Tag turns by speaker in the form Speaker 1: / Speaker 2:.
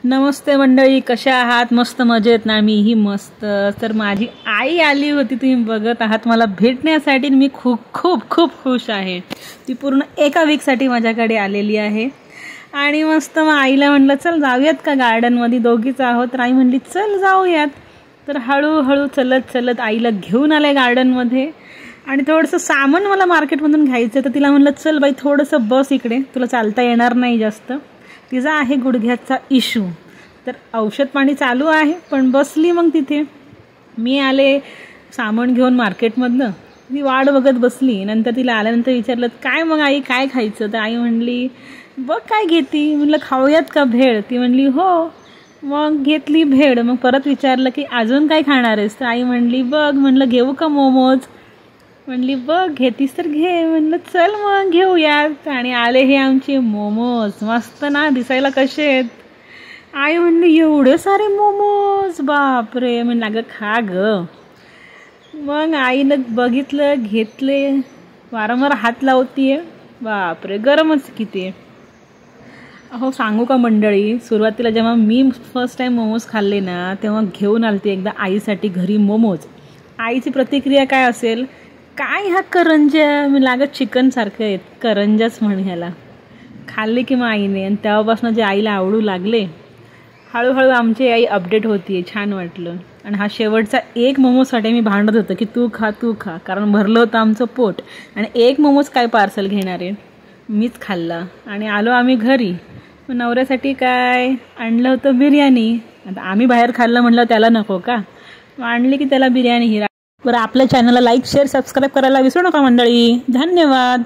Speaker 1: नमस्ते मंडळी, कशा आहात? मस्त मजेत ना? मीही मस्त. तर माझी आई आली होती, तुम्ही बघत आहात, मला भेटण्यासाठी. मी खूप खूप खूप खुश आहे. ती पूर्ण एका वीकसाठी माझ्याकडे आलेली आहे. आणि मस्त मग आईला म्हटलं चल जाऊयात का गार्डनमध्ये, दोघीच आहोत. तर आई म्हणली चल जाऊयात. तर हळूहळू चलत चलत आईला घेऊन आले गार्डनमध्ये. आणि थोडंसं सामान मला मार्केटमधून घ्यायचं, तर तिला म्हणलं चल बाई थोडंसं बस इकडे, तुला चालता येणार नाही जास्त. तिचा आहे गुडघ्याचा इशू. तर औषध पाणी चालू आहे, पण बसली मग तिथे. मी आले सामान घेऊन मार्केटमधनं. ती वाट बघत बसली. नंतर तिला आल्यानंतर विचारलं काय मग आई काय खायचं? तर आई म्हणली बघ काय घेती. म्हणलं खाऊयात का भेळ? ती म्हणली हो. मग घेतली भेळ. मग परत विचारलं की अजून काय खाणार आहेस? तर आई म्हणली बघ. म्हणलं घेऊ का मोमोज? म्हणली बघ घेतीस तर घे. म्हणलं चल मग घेऊयात. आणि आले हे आमचे मोमोज. मस्त ना, दिसायला कसे आहेत. आई म्हणली एवढे सारे मोमोज, बापरे. म्हणलं अगं खा ग. मग आईनं बघितलं, घेतले. वारंवार हात लावतीये. बापरे, गरमच किती आहे. अहो सांगू का मंडळी, सुरुवातीला जेव्हा मी फर्स्ट टाईम मोमोज खाल्ले ना, तेव्हा घेऊन आलते एकदा आईसाठी घरी मोमोज. आईची प्रतिक्रिया काय असेल, काय ह्या करंज्या, मी लागत चिकन सारखं आहेत, करंजाच म्हण ह्याला. खाल्ले की मग आईने, आणि तेव्हापासून जे आईला आवडू लागले. हळूहळू आमची आई अपडेट होतीये. छान वाटलं. आणि हा शेवटचा एक मोमोजसाठी मी भांडत होतं की तू खा तू खा, कारण भरलं होतं आमचं पोट. आणि एक मोमोज काय पार्सल घेणार आहे. मीच खाल्ला. आणि आलो आम्ही घरी. नवऱ्यासाठी काय आणलं होतं, बिर्याणी. आता आम्ही बाहेर खाल्लं म्हटलं त्याला नको का, आणली की त्याला बिर्याणी. बरं, आपल्या चॅनलला लाईक शेअर सबस्क्राईब करायला विसरू नका मंडळी. धन्यवाद.